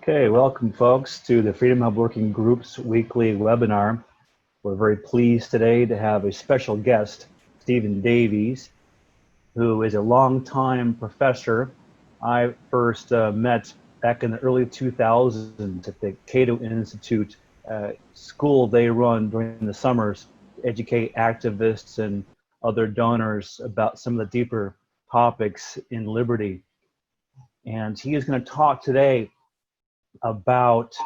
Okay, welcome folks to the Freedom Hub Working Group's weekly webinar. We're very pleased today to have a special guest, Steve Davies, who is a longtime professor. I first met back in the early 2000s at the Cato Institute school they run during the summers to educate activists and other donors about some of the deeper topics in liberty. And he is going to talk today about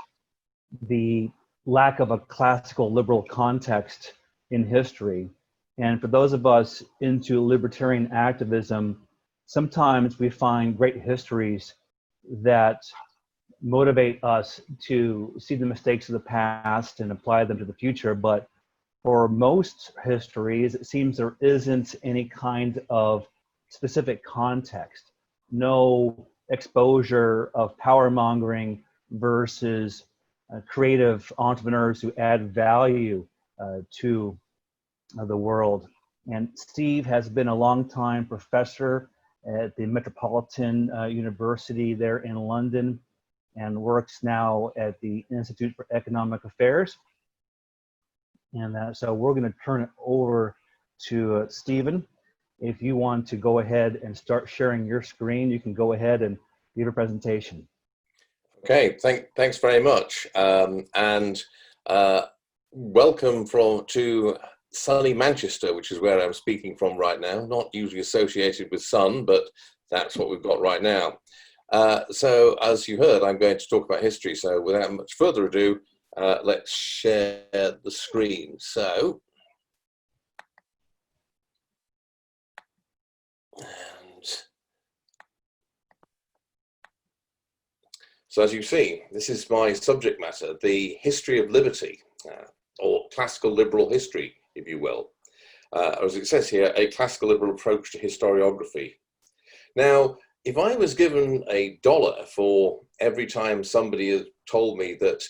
the lack of a classical liberal context in history. And for those of us into libertarian activism, sometimes we find great histories that motivate us to see the mistakes of the past and apply them to the future. But for most histories, it seems there isn't any kind of specific context, no exposure of power mongering versus creative entrepreneurs who add value to the world. And Steve has been a longtime professor at the Metropolitan University there in London and works now at the Institute for Economic Affairs. And so we're going to turn it over to Stephen. If you want to go ahead and start sharing your screen, you can go ahead and give a presentation. Okay, thanks very much, and welcome to sunny Manchester, which is where I'm speaking from right now. Not usually associated with sun, but that's what we've got right now. So as you heard, I'm going to talk about history. So without much further ado, let's share the screen. So as you see, this is my subject matter, the history of liberty, or classical liberal history, if you will. Or as it says here, a classical liberal approach to historiography. Now, if I was given $1 for every time somebody had told me that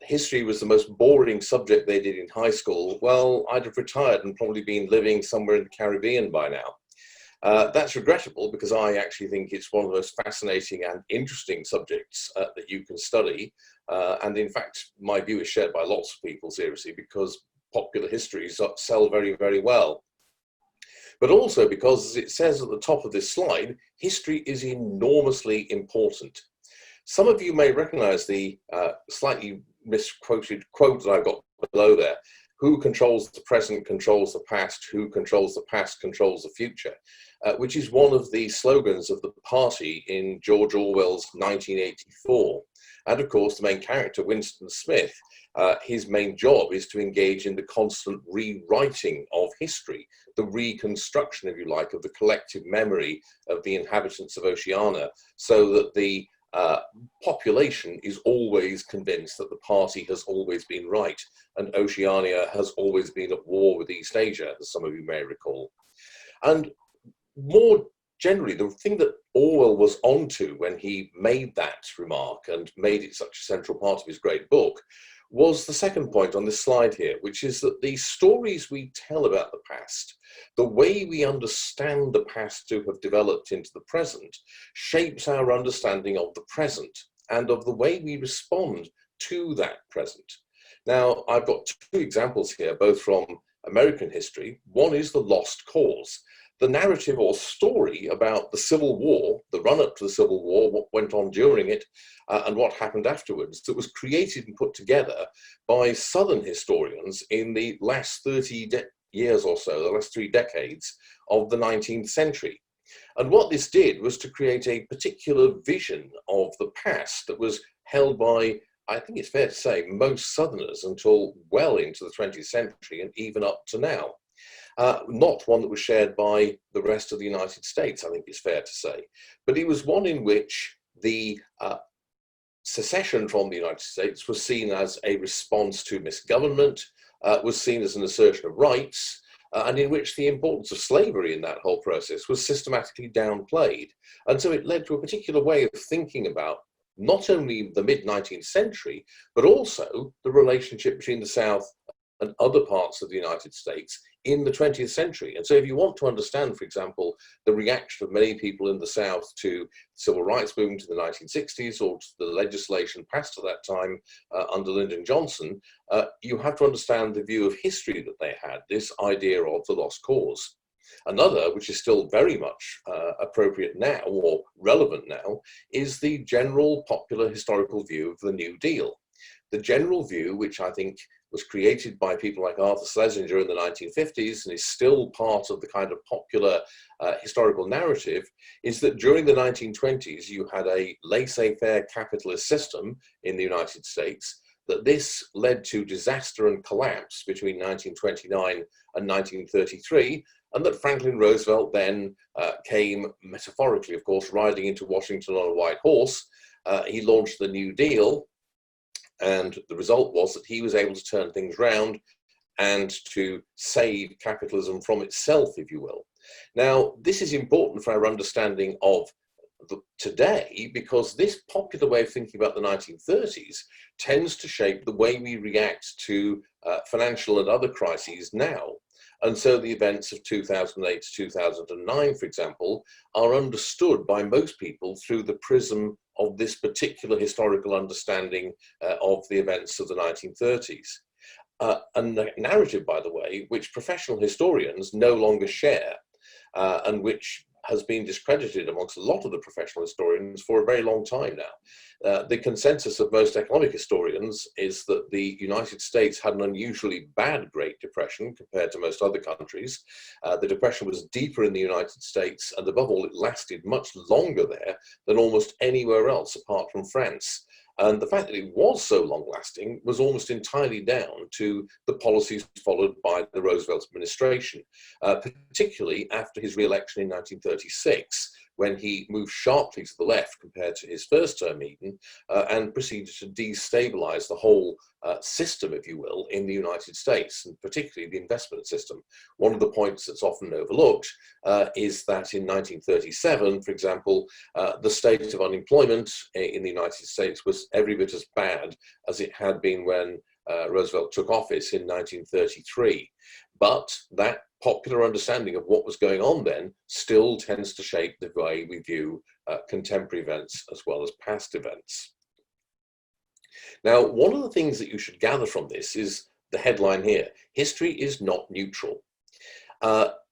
history was the most boring subject they did in high school, well, I'd have retired and probably been living somewhere in the Caribbean by now. That's regrettable because I actually think it's one of the most fascinating and interesting subjects that you can study. And in fact, my view is shared by lots of people, seriously, because popular histories sell very, very well. But also because, as it says at the top of this slide, history is enormously important. Some of you may recognize the slightly misquoted quote that I've got below there. Who controls the present controls the past, who controls the past controls the future, which is one of the slogans of the party in George Orwell's 1984. And of course, the main character, Winston Smith, his main job is to engage in the constant rewriting of history, the reconstruction, if you like, of the collective memory of the inhabitants of Oceania, so that the population is always convinced that the party has always been right and Oceania has always been at war with East Asia, as some of you may recall. And more generally, the thing that Orwell was onto when he made that remark and made it such a central part of his great book was the second point on this slide here, which is that the stories we tell about the past, the way we understand the past to have developed into the present, shapes our understanding of the present and of the way we respond to that present. Now, I've got two examples here, both from American history. One is the lost cause, the narrative or story about the Civil War, the run-up to the Civil War, what went on during it, and what happened afterwards, that was created and put together by Southern historians in the last 30 years or so, the last 3 decades of the 19th century. And what this did was to create a particular vision of the past that was held by, I think it's fair to say, most Southerners until well into the 20th century and even up to now. Not one that was shared by the rest of the United States, I think it's fair to say. But it was one in which the secession from the United States was seen as a response to misgovernment, was seen as an assertion of rights, and in which the importance of slavery in that whole process was systematically downplayed. And so it led to a particular way of thinking about not only the mid-19th century, but also the relationship between the South and other parts of the United States in the 20th century. And so if you want to understand, for example, the reaction of many people in the South to civil rights movement in the 1960s or to the legislation passed at that time under Lyndon Johnson, you have to understand the view of history that they had, this idea of the lost cause. Another, which is still very much appropriate now or relevant now, is the general popular historical view of the New Deal. The general view, which I think was created by people like Arthur Schlesinger in the 1950s and is still part of the kind of popular historical narrative, is that during the 1920s you had a laissez-faire capitalist system in the United States, that this led to disaster and collapse between 1929 and 1933, and that Franklin Roosevelt then came, metaphorically of course, riding into Washington on a white horse. He launched the New Deal, and the result was that he was able to turn things round and to save capitalism from itself, if you will. Now, this is important for our understanding of today, because this popular way of thinking about the 1930s tends to shape the way we react to financial and other crises now. And so the events of 2008 to 2009, for example, are understood by most people through the prism of this particular historical understanding of the events of the 1930s. A narrative, by the way, which professional historians no longer share, and which has been discredited amongst a lot of the professional historians for a very long time now. The consensus of most economic historians is that the United States had an unusually bad Great Depression compared to most other countries. The Depression was deeper in the United States, and above all, it lasted much longer there than almost anywhere else apart from France. And the fact that it was so long-lasting was almost entirely down to the policies followed by the Roosevelt administration, particularly after his re-election in 1936, when he moved sharply to the left compared to his first term even, and proceeded to destabilize the whole system, if you will, in the United States, and particularly the investment system. One of the points that's often overlooked is that in 1937, for example, the state of unemployment in the United States was every bit as bad as it had been when Roosevelt took office in 1933. But that popular understanding of what was going on then still tends to shape the way we view contemporary events as well as past events. Now, one of the things that you should gather from this is the headline here: history is not neutral.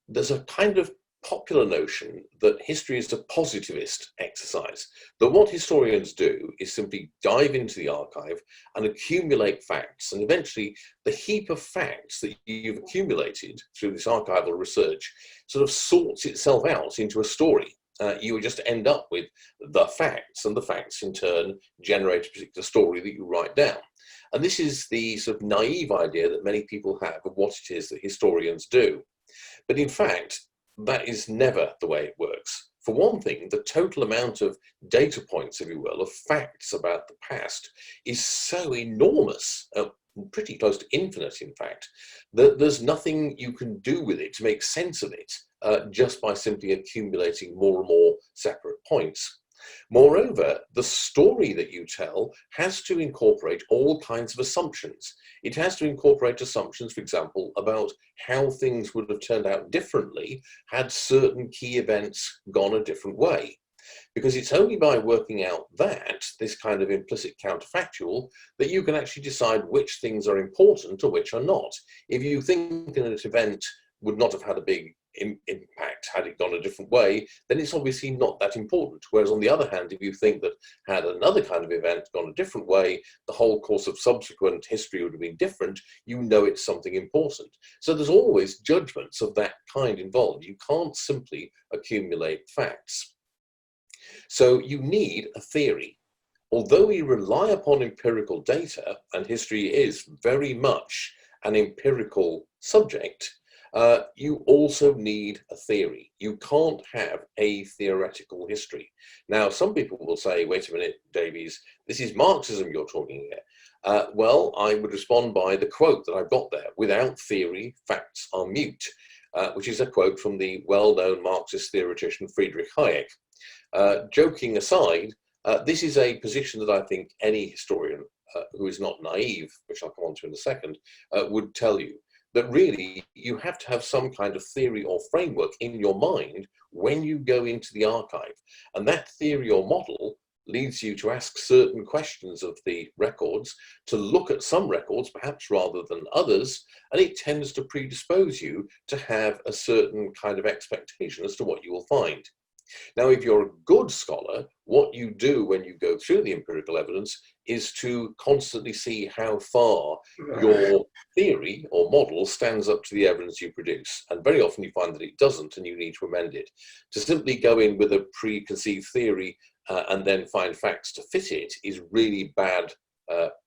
There's a kind of popular notion that history is a positivist exercise, that what historians do is simply dive into the archive and accumulate facts, and eventually the heap of facts that you've accumulated through this archival research sort of sorts itself out into a story. You would just end up with the facts, and the facts in turn generate a particular story that you write down. And this is the sort of naive idea that many people have of what it is that historians do. But in fact, that is never the way it works. For one thing, the total amount of data points, if you will, of facts about the past is so enormous, pretty close to infinite, in fact, that there's nothing you can do with it to make sense of it just by simply accumulating more and more separate points. Moreover, the story that you tell has to incorporate all kinds of assumptions. It has to incorporate assumptions, for example, about how things would have turned out differently had certain key events gone a different way. Because it's only by working out that, this kind of implicit counterfactual, that you can actually decide which things are important or which are not. If you think an event would not have had a big impact had it gone a different way, then it's obviously not that important. Whereas on the other hand, if you think that had another kind of event gone a different way, the whole course of subsequent history would have been different, you know it's something important. So there's always judgments of that kind involved. You can't simply accumulate facts. So you need a theory. Although we rely upon empirical data, and history is very much an empirical subject, you also need a theory. You can't have a theoretical history. Now, some people will say, wait a minute, Davies, this is Marxism you're talking here. Well, I would respond by the quote that I've got there: without theory, facts are mute, which is a quote from the well-known Marxist theoretician Friedrich Hayek. Joking aside, this is a position that I think any historian who is not naive, which I'll come on to in a second, would tell you. that really you have to have some kind of theory or framework in your mind when you go into the archive. And that theory or model leads you to ask certain questions of the records, to look at some records perhaps rather than others, and it tends to predispose you to have a certain kind of expectation as to what you will find. Now, if you're a good scholar, what you do when you go through the empirical evidence is to constantly see how far your theory or model stands up to the evidence you produce. And very often you find that it doesn't, and you need to amend it. To simply go in with a preconceived theory and then find facts to fit it is really bad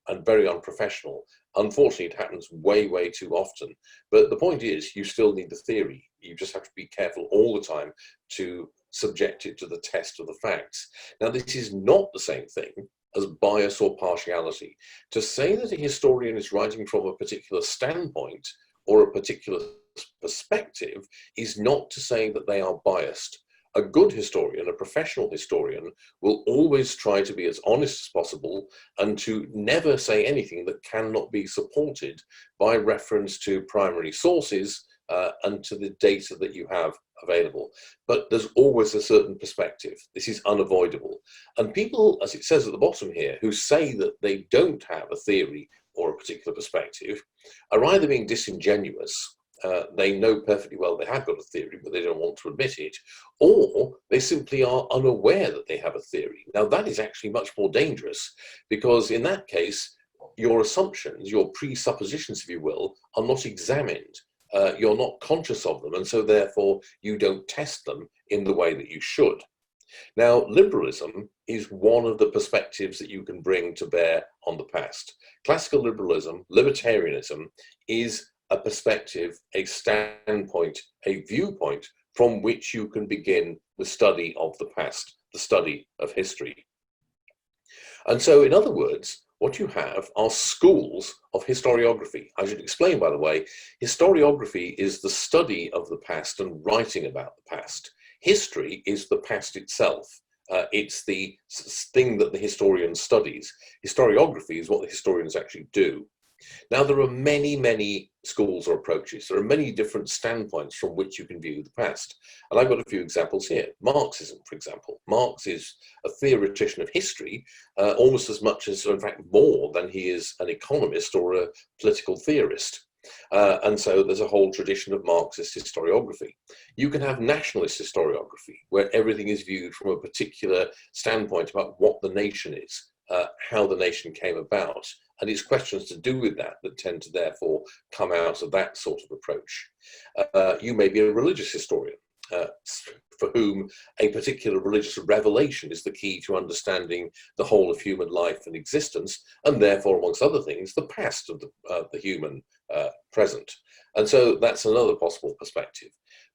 and very unprofessional. Unfortunately, it happens way, way too often. But the point is, you still need the theory. You just have to be careful all the time to subject it to the test of the facts. Now, this is not the same thing as bias or partiality. To say that a historian is writing from a particular standpoint or a particular perspective is not to say that they are biased. A good historian, a professional historian, will always try to be as honest as possible and to never say anything that cannot be supported by reference to primary sources and to the data that you have available. But there's always a certain perspective. This is unavoidable. And people, as it says at the bottom here, who say that they don't have a theory or a particular perspective are either being disingenuous, they know perfectly well they have got a theory, but they don't want to admit it, or they simply are unaware that they have a theory. Now, that is actually much more dangerous, because in that case, your assumptions, your presuppositions, if you will, are not examined. You're not conscious of them, and so therefore you don't test them in the way that you should. Now, liberalism is one of the perspectives that you can bring to bear on the past. Classical liberalism, libertarianism, is a perspective, a standpoint, a viewpoint from which you can begin the study of the past, the study of history. And so, in other words, what you have are schools of historiography. I should explain, by the way, historiography is the study of the past and writing about the past. History is the past itself. It's the thing that the historian studies. Historiography is what the historians actually do. Now, there are many, many schools or approaches. There are many different standpoints from which you can view the past. And I've got a few examples here. Marxism, for example. Marx is a theoretician of history, almost as much as, in fact, more than he is an economist or a political theorist. And so there's a whole tradition of Marxist historiography. You can have nationalist historiography, where everything is viewed from a particular standpoint about what the nation is, how the nation came about, and it's questions to do with that that tend to therefore come out of that sort of approach. You may be a religious historian, for whom a particular religious revelation is the key to understanding the whole of human life and existence, and therefore, amongst other things, the past of the human present. And so that's another possible perspective.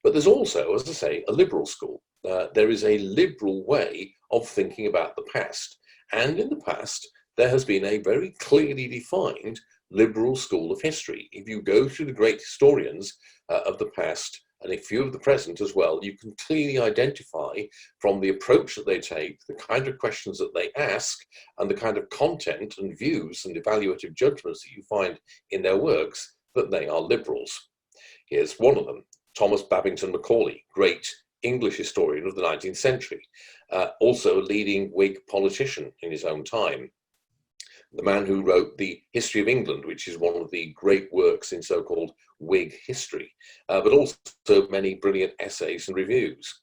But there's also, as I say, a liberal school. There is a liberal way of thinking about the past. And in the past, there has been a very clearly defined liberal school of history. If you go through the great historians of the past, and a few of the present as well, you can clearly identify from the approach that they take, the kind of questions that they ask, and the kind of content and views and evaluative judgments that you find in their works, that they are liberals. Here's one of them, Thomas Babington Macaulay, great English historian of the 19th century, also a leading Whig politician in his own time. The man who wrote the History of England, which is one of the great works in so-called Whig history, but also many brilliant essays and reviews.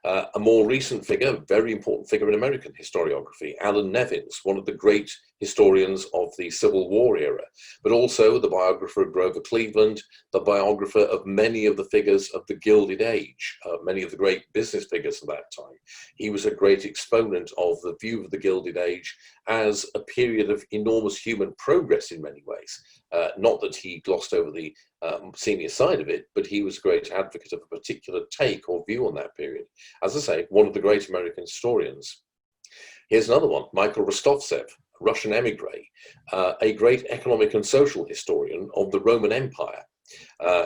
A more recent figure, very important figure in American historiography, Alan Nevins, one of the great historians of the Civil War era, but also the biographer of Grover Cleveland, the biographer of many of the figures of the Gilded Age, many of the great business figures of that time. He was a great exponent of the view of the Gilded Age as a period of enormous human progress in many ways. Not that he glossed over the senior side of it, but he was a great advocate of a particular take or view on that period. As I say, one of the great American historians. Here's another one, Michael Rostovtsev, Russian emigre, a great economic and social historian of the Roman Empire.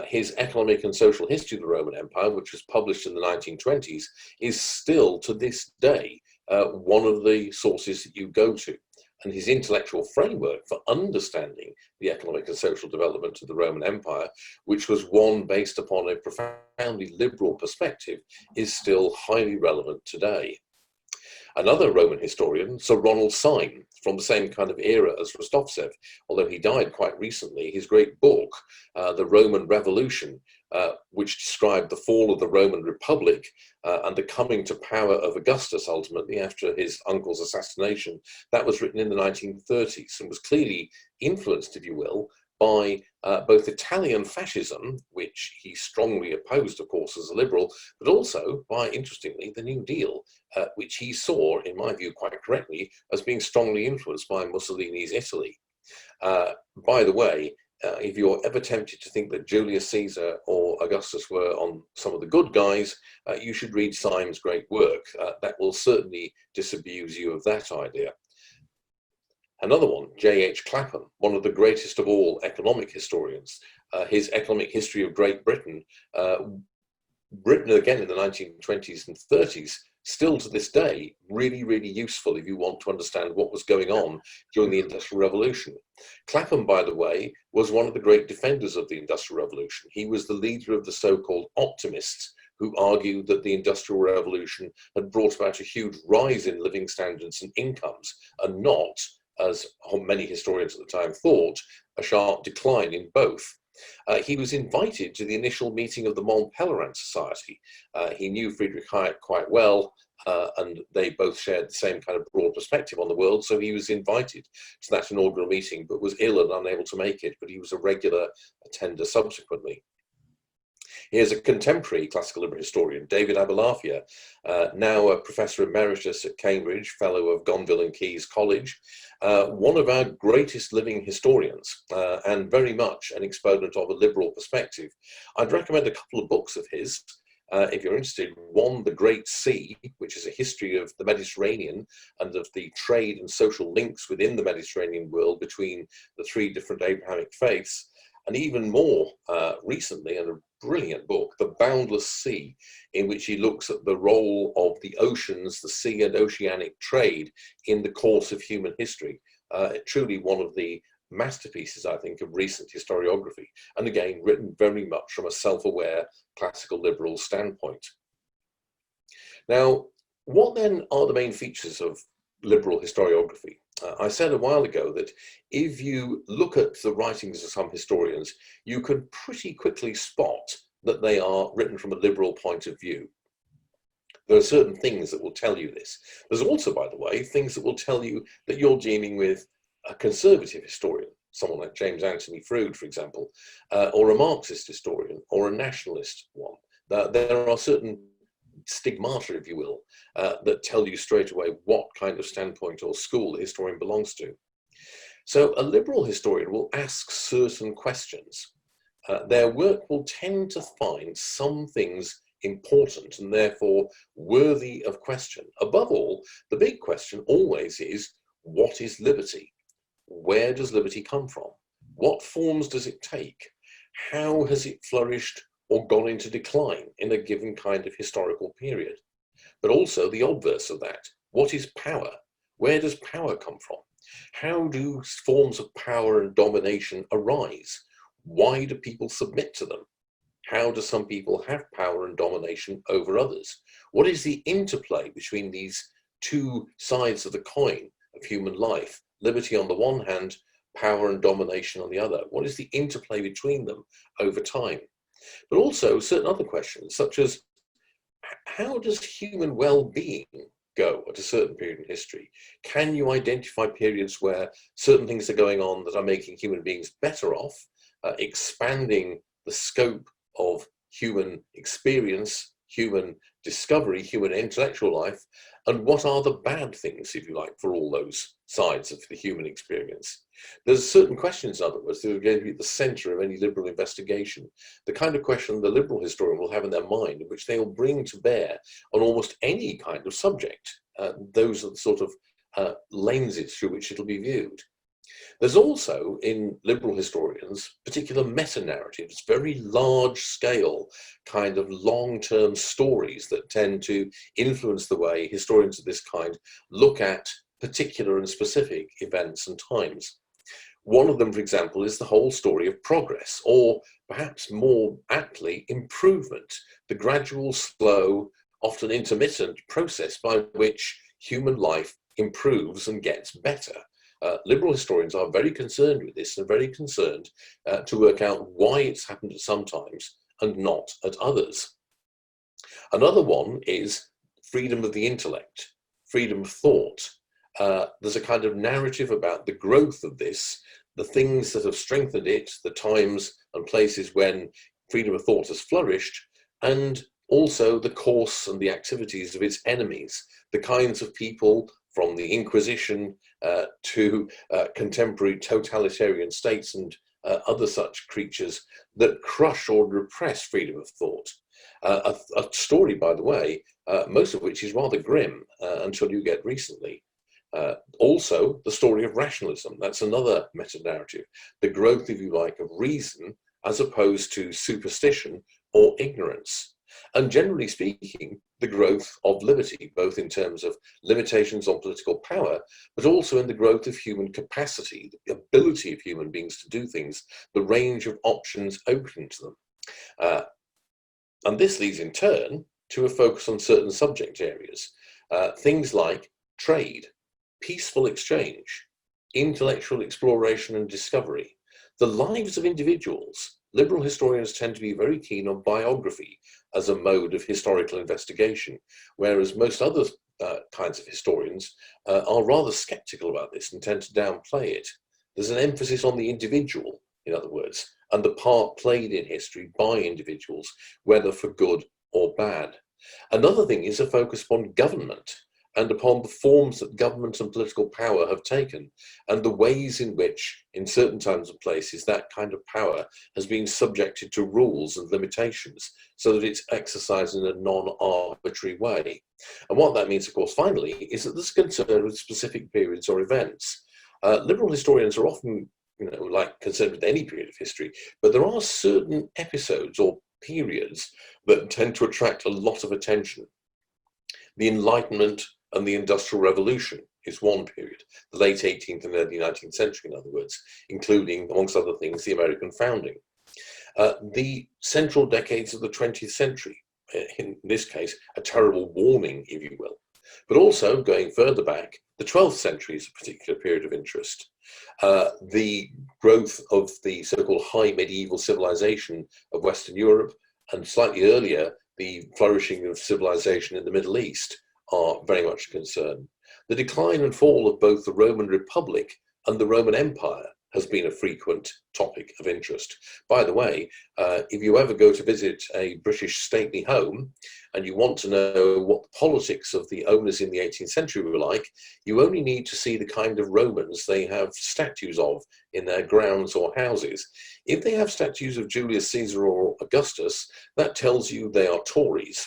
His Economic and Social History of the Roman Empire, which was published in the 1920s, is still to this day one of the sources that you go to. and his intellectual framework for understanding the economic and social development of the Roman Empire, which was one based upon a profoundly liberal perspective, is still highly relevant today. Another Roman historian, Sir Ronald Syme, from the same kind of era as Rostovtsev, although he died quite recently, his great book, The Roman Revolution, which described the fall of the Roman Republic and the coming to power of Augustus ultimately after his uncle's assassination, that was written in the 1930s and was clearly influenced, if you will, by both Italian fascism, which he strongly opposed, of course, as a liberal, but also by, interestingly, the New Deal, which he saw, in my view, quite correctly, as being strongly influenced by Mussolini's Italy. By the way, if you're ever tempted to think that Julius Caesar or Augustus were on some of the good guys, you should read Syme's great work. That will certainly disabuse you of that idea. Another one, J.H. Clapham, one of the greatest of all economic historians. His Economic History of Great Britain, written again in the 1920s and 30s, still to this day, really, really useful if you want to understand what was going on during the Industrial Revolution. Clapham, by the way, was one of the great defenders of the Industrial Revolution. He was the leader of the so-called optimists, who argued that the Industrial Revolution had brought about a huge rise in living standards and incomes, and not, as many historians at the time thought, a sharp decline in both. He was invited to the initial meeting of the Mont Pelerin Society. He knew Friedrich Hayek quite well, and they both shared the same kind of broad perspective on the world, so he was invited to that inaugural meeting, but was ill and unable to make it, but he was a regular attender subsequently. Here's a contemporary classical liberal historian, David Abulafia, now a professor emeritus at Cambridge, fellow of Gonville and Caius College, one of our greatest living historians, and very much an exponent of a liberal perspective. I'd recommend a couple of books of his, if you're interested. One, The Great Sea, which is a history of the Mediterranean and of the trade and social links within the Mediterranean world between the three different Abrahamic faiths. And even more recently, and a brilliant book, The Boundless Sea, in which he looks at the role of the oceans, the sea and oceanic trade in the course of human history. Truly one of the masterpieces, I think, of recent historiography, and again, written very much from a self-aware classical liberal standpoint. Now, what then are the main features of liberal historiography? I said a while ago that if you look at the writings of some historians, you can pretty quickly spot that they are written from a liberal point of view. There are certain things that will tell you this. There's also, by the way, things that will tell you that you're dealing with a conservative historian, someone like James Anthony Froude, for example, or a Marxist historian, or a nationalist one. There are certain stigmata, if you will, that tell you straight away what kind of standpoint or school the historian belongs to. So a liberal historian will ask certain questions. Their work will tend to find some things important and therefore worthy of question. Above all, the big question always is, what is liberty? Where does liberty come from? What forms does it take? How has it flourished or gone into decline in a given kind of historical period? But also the obverse of that. What is power? Where does power come from? How do forms of power and domination arise? Why do people submit to them? How do some people have power and domination over others? What is the interplay between these two sides of the coin of human life? Liberty on the one hand, power and domination on the other. What is the interplay between them over time? But also certain other questions, such as how does human well-being go at a certain period in history? Can you identify periods where certain things are going on that are making human beings better off, expanding the scope of human experience, human discovery, human intellectual life, and what are the bad things, if you like, for all those sides of the human experience? There's certain questions, in other words, that are going to be at the center of any liberal investigation. The kind of question the liberal historian will have in their mind, which they will bring to bear on almost any kind of subject. Those are the sort of lenses through which it'll be viewed. There's also, in liberal historians, particular meta-narratives, very large-scale, kind of long-term stories that tend to influence the way historians of this kind look at particular and specific events and times. One of them, for example, is the whole story of progress, or perhaps more aptly, improvement, the gradual, slow, often intermittent process by which human life improves and gets better. Liberal historians are very concerned with this and very concerned to work out why it's happened at some times and not at others. Another one is freedom of the intellect, freedom of thought. There's a kind of narrative about the growth of this, the things that have strengthened it, the times and places when freedom of thought has flourished, and also the course and the activities of its enemies, the kinds of people from the Inquisition to contemporary totalitarian states and other such creatures that crush or repress freedom of thought. A story, by the way, most of which is rather grim until you get recently. Also, the story of rationalism. That's another meta-narrative. The growth, if you like, of reason as opposed to superstition or ignorance. And generally speaking, the growth of liberty, both in terms of limitations on political power, but also in the growth of human capacity, the ability of human beings to do things, the range of options open to them. And this leads in turn to a focus on certain subject areas, things like trade, peaceful exchange, intellectual exploration and discovery, the lives of individuals. Liberal historians tend to be very keen on biography as a mode of historical investigation, whereas most other kinds of historians are rather skeptical about this and tend to downplay it. There's an emphasis on the individual, in other words, and the part played in history by individuals, whether for good or bad. Another thing is a focus upon government and upon the forms that government and political power have taken, and the ways in which, in certain times and places, that kind of power has been subjected to rules and limitations so that it's exercised in a non-arbitrary way. And what that means, of course, finally, is that there's concern with specific periods or events. Liberal historians are often, like concerned with any period of history, but there are certain episodes or periods that tend to attract a lot of attention. The Enlightenment and the Industrial Revolution is one period, the late 18th and early 19th century, in other words, including, amongst other things, the American founding. The central decades of the 20th century, in this case, a terrible warning, if you will. But also, going further back, the 12th century is a particular period of interest. The growth of the so-called high medieval civilization of Western Europe, and slightly earlier, the flourishing of civilization in the Middle East, are very much a concern. The decline and fall of both the Roman Republic and the Roman Empire has been a frequent topic of interest. By the way, if you ever go to visit a British stately home and you want to know what the politics of the owners in the 18th century were like, you only need to see the kind of Romans they have statues of in their grounds or houses. If they have statues of Julius Caesar or Augustus, that tells you they are Tories.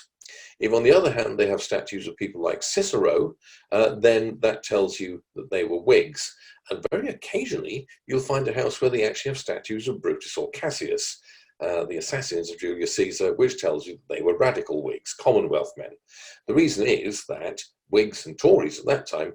If, on the other hand, they have statues of people like Cicero, then that tells you that they were Whigs. And very occasionally, you'll find a house where they actually have statues of Brutus or Cassius, the assassins of Julius Caesar, which tells you that they were radical Whigs, Commonwealth men. The reason is that Whigs and Tories at that time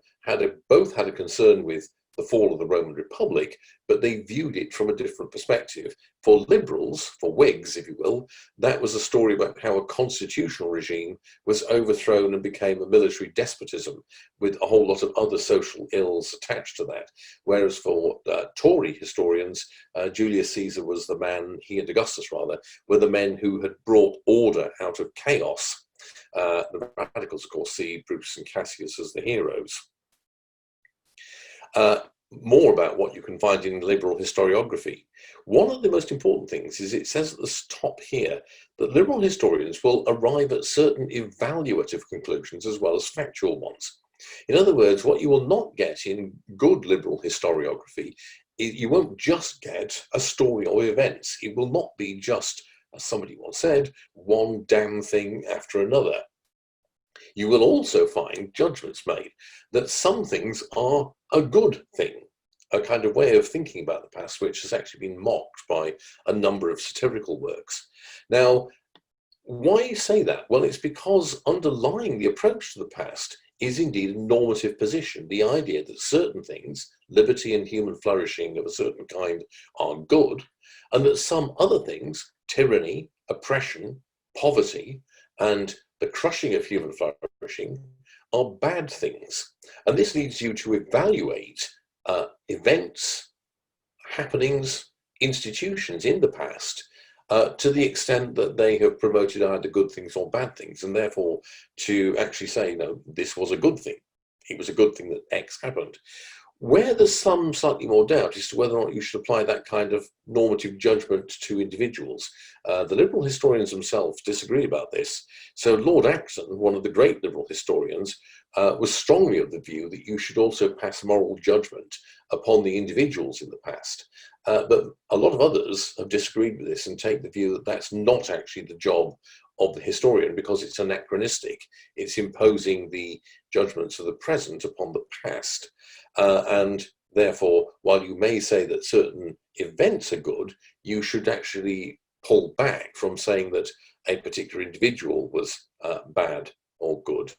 both had a concern with the fall of the Roman Republic, but they viewed it from a different perspective. For liberals, for Whigs, if you will, that was a story about how a constitutional regime was overthrown and became a military despotism with a whole lot of other social ills attached to that. Whereas for Tory historians, Julius Caesar was the man, he and Augustus rather, were the men who had brought order out of chaos. The radicals, of course, see Brutus and Cassius as the heroes. More about what you can find in liberal historiography. One of the most important things is it says at the top here that liberal historians will arrive at certain evaluative conclusions as well as factual ones. In other words, what you will not get in good liberal historiography is you won't just get a story of events. It will not be just, as somebody once said, one damn thing after another. You will also find judgments made that some things are a good thing, a kind of way of thinking about the past, which has actually been mocked by a number of satirical works. Now, why say that? Well, it's because underlying the approach to the past is indeed a normative position. The idea that certain things, liberty and human flourishing of a certain kind, are good, and that some other things, tyranny, oppression, poverty, and the crushing of human flourishing, are bad things. And this leads you to evaluate events, happenings, institutions in the past to the extent that they have promoted either good things or bad things, and therefore to actually say, no, this was a good thing. It was a good thing that X happened. Where there's some slightly more doubt as to whether or not you should apply that kind of normative judgment to individuals. The liberal historians themselves disagree about this. So Lord Acton, one of the great liberal historians, was strongly of the view that you should also pass moral judgment upon the individuals in the past. But a lot of others have disagreed with this and take the view that that's not actually the job of the historian, because it's anachronistic. It's imposing the judgments of the present upon the past. And therefore, while you may say that certain events are good, you should actually pull back from saying that a particular individual was bad or good.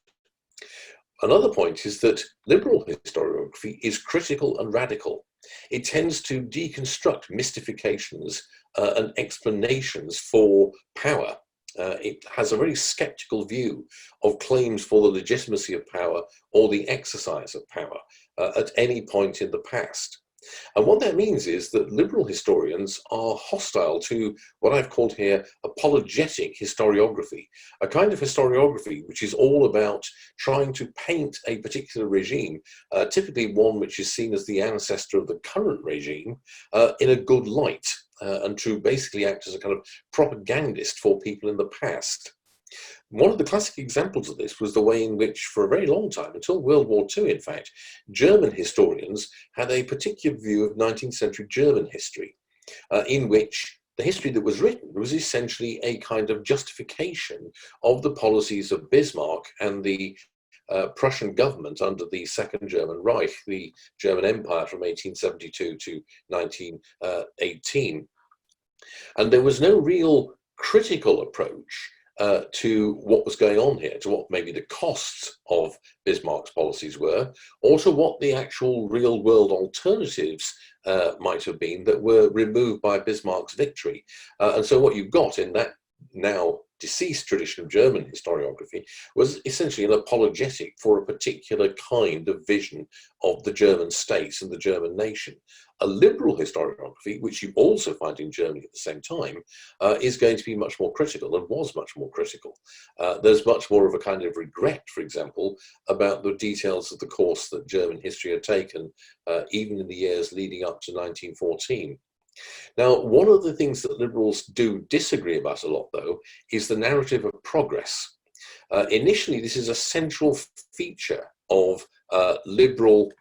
Another point is that liberal historiography is critical and radical. It tends to deconstruct mystifications and explanations for power. It has a very skeptical view of claims for the legitimacy of power or the exercise of power at any point in the past. And what that means is that liberal historians are hostile to what I've called here apologetic historiography, a kind of historiography which is all about trying to paint a particular regime, typically one which is seen as the ancestor of the current regime, in a good light, and to basically act as a kind of propagandist for people in the past. One of the classic examples of this was the way in which, for a very long time, until World War II, in fact, German historians had a particular view of 19th century German history, in which the history that was written was essentially a kind of justification of the policies of Bismarck and the Prussian government under the Second German Reich, the German Empire from 1872 to 1918. And there was no real critical approach to what was going on here, to what maybe the costs of Bismarck's policies were, or to what the actual real world alternatives might have been that were removed by Bismarck's victory. And so what you've got in that now deceased tradition of German historiography was essentially an apologetic for a particular kind of vision of the German states and the German nation. A liberal historiography, which you also find in Germany at the same time, is going to be much more critical, and was much more critical. There's much more of a kind of regret, for example, about the details of the course that German history had taken, even in the years leading up to 1914. Now, one of the things that liberals do disagree about a lot, though, is the narrative of progress. Initially, this is a central feature of liberal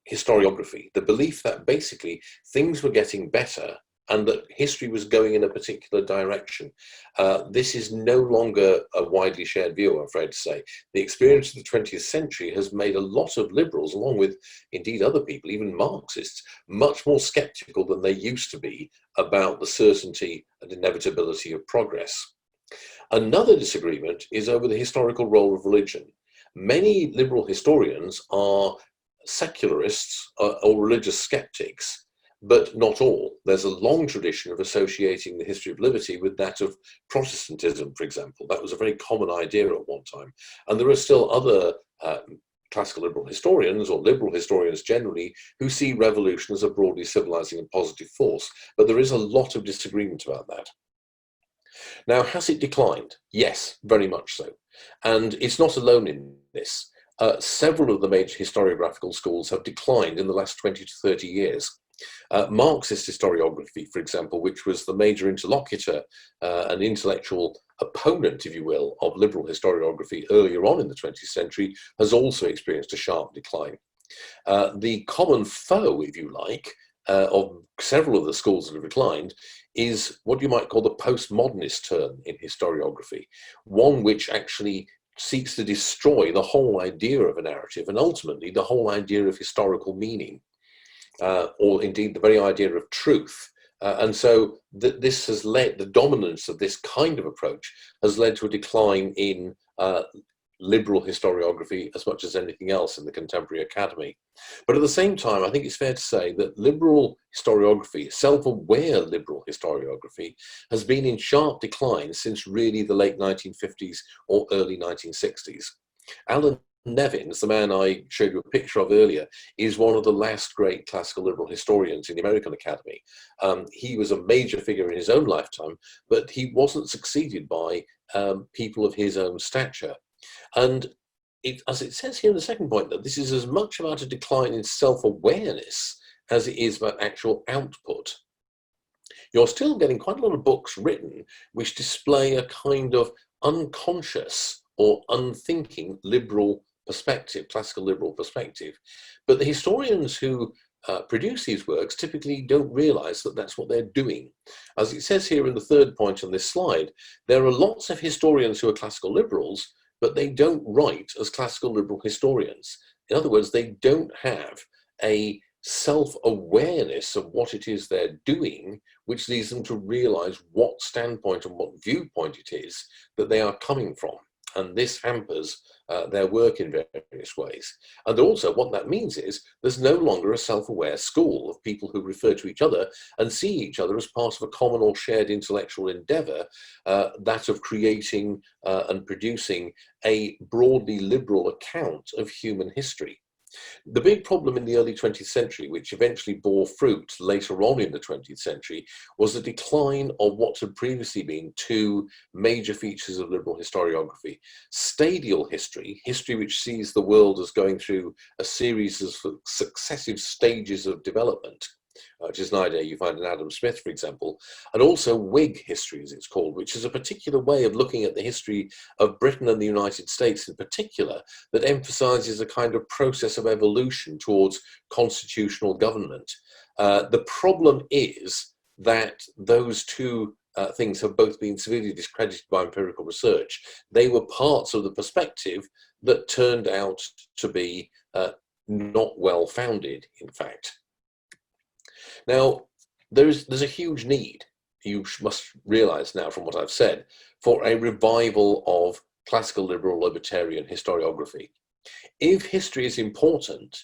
historiography, the belief that basically things were getting better and that history was going in a particular direction. This is no longer a widely shared view, I'm afraid to say. The experience of the 20th century has made a lot of liberals, along with indeed other people, even Marxists, much more skeptical than they used to be about the certainty and inevitability of progress. Another disagreement is over the historical role of religion. Many liberal historians are secularists or religious skeptics, but not all. There's a long tradition of associating the history of liberty with that of Protestantism, for example. That was a very common idea at one time. And there are still other classical liberal historians, or liberal historians generally, who see revolution as a broadly civilizing and positive force. But there is a lot of disagreement about that. Now, has it declined? Yes, very much so. And it's not alone in this. Several of the major historiographical schools have declined in the last 20 to 30 years. Marxist historiography, for example, which was the major interlocutor, an intellectual opponent, if you will, of liberal historiography earlier on in the 20th century, has also experienced a sharp decline. The common foe, if you like, of several of the schools that have declined is what you might call the postmodernist turn in historiography, one which actually seeks to destroy the whole idea of a narrative and ultimately the whole idea of historical meaning. Or indeed the very idea of truth. And so this has led, the dominance of this kind of approach has led to a decline in liberal historiography as much as anything else in the contemporary academy. But at the same time, I think it's fair to say that liberal historiography, self-aware liberal historiography, has been in sharp decline since really the late 1950s or early 1960s. Alan Nevins, the man I showed you a picture of earlier, is one of the last great classical liberal historians in the American Academy. He was a major figure in his own lifetime, but he wasn't succeeded by people of his own stature. And as it says here in the second point, that this is as much about a decline in self-awareness as it is about actual output. You're still getting quite a lot of books written which display a kind of unconscious or unthinking liberal perspective, classical liberal perspective. But the historians who produce these works typically don't realize that that's what they're doing. As it says here in the third point on this slide, there are lots of historians who are classical liberals, but they don't write as classical liberal historians. In other words, they don't have a self-awareness of what it is they're doing, which leads them to realize what standpoint and what viewpoint it is that they are coming from. And this hampers their work in various ways. And also what that means is there's no longer a self-aware school of people who refer to each other and see each other as part of a common or shared intellectual endeavor, that of creating and producing a broadly liberal account of human history. The big problem in the early 20th century, which eventually bore fruit later on in the 20th century, was the decline of what had previously been two major features of liberal historiography. Stadial history, history which sees the world as going through a series of successive stages of development, which is an idea you find in Adam Smith, for example, and also Whig history, as it's called, which is a particular way of looking at the history of Britain and the United States in particular, that emphasizes a kind of process of evolution towards constitutional government. The problem is that those two things have both been severely discredited by empirical research. They were parts of the perspective that turned out to be not well founded, in fact. Now, there's a huge need, you must realize now from what I've said, for a revival of classical liberal libertarian historiography. If history is important,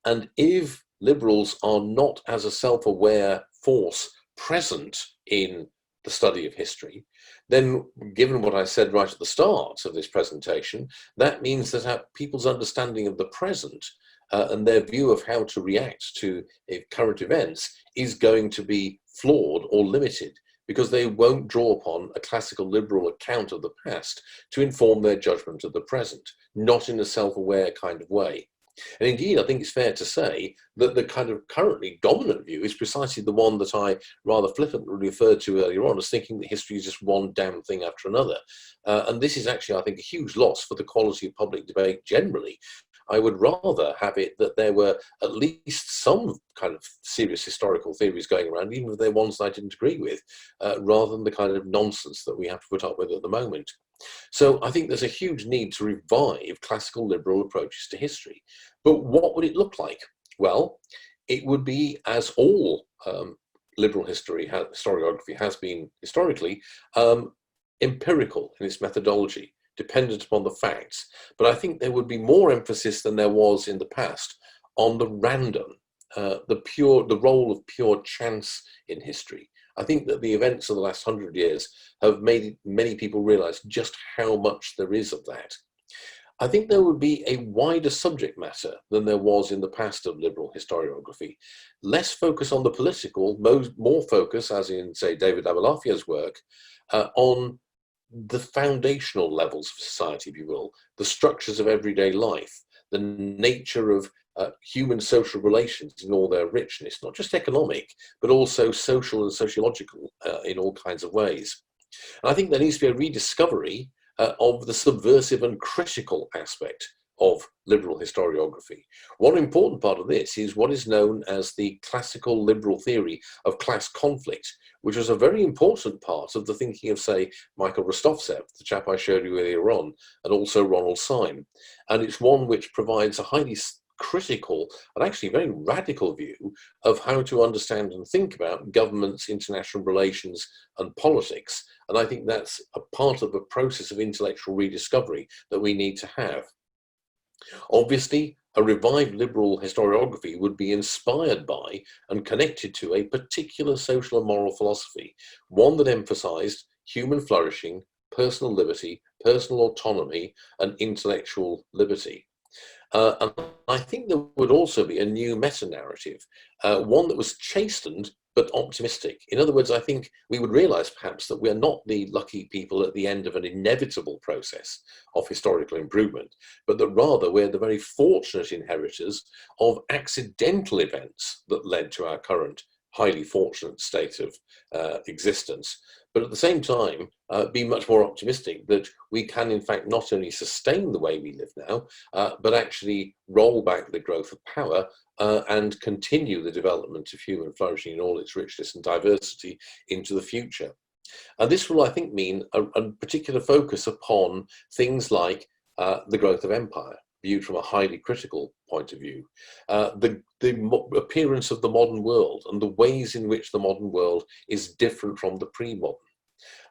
and if liberals are not as a self-aware force present in the study of history, then given what I said right at the start of this presentation, that means that people's understanding of the present and their view of how to react to current events is going to be flawed or limited, because they won't draw upon a classical liberal account of the past to inform their judgment of the present, not in a self-aware kind of way. And indeed, I think it's fair to say that the kind of currently dominant view is precisely the one that I rather flippantly referred to earlier on as thinking that history is just one damn thing after another. And this is actually, I think, a huge loss for the quality of public debate generally. I would rather have it that there were at least some kind of serious historical theories going around, even if they're ones that I didn't agree with, rather than the kind of nonsense that we have to put up with at the moment. So I think there's a huge need to revive classical liberal approaches to history. But what would it look like? Well, it would be, as all liberal historiography has been historically, empirical in its methodology, dependent upon the facts. But I think there would be more emphasis than there was in the past on the random, the role of pure chance in history. I think that the events of the last 100 years have made many people realize just how much there is of that. I think there would be a wider subject matter than there was in the past of liberal historiography. Less focus on the political, more focus, as in, say, David Abulafia's work, on the foundational levels of society, if you will, the structures of everyday life, the nature of human social relations in all their richness, not just economic, but also social and sociological in all kinds of ways. And I think there needs to be a rediscovery of the subversive and critical aspect of liberal historiography. One important part of this is what is known as the classical liberal theory of class conflict, which was a very important part of the thinking of, say, Michael Rostovtsev, the chap I showed you earlier on, and also Ronald Syme. And it's one which provides a highly critical and actually very radical view of how to understand and think about governments, international relations, and politics. And I think that's a part of the process of intellectual rediscovery that we need to have. Obviously, a revived liberal historiography would be inspired by and connected to a particular social and moral philosophy, one that emphasized human flourishing, personal liberty, personal autonomy, and intellectual liberty. And I think there would also be a new meta-narrative, one that was chastened but optimistic. In other words, I think we would realize perhaps that we're not the lucky people at the end of an inevitable process of historical improvement, but that rather we're the very fortunate inheritors of accidental events that led to our current highly fortunate state of existence. But at the same time, be much more optimistic that we can in fact not only sustain the way we live now, but actually roll back the growth of power and continue the development of human flourishing in all its richness and diversity into the future. And this will, I think, mean a particular focus upon things like the growth of empire, viewed from a highly critical point of view, the appearance of the modern world and the ways in which the modern world is different from the pre-modern.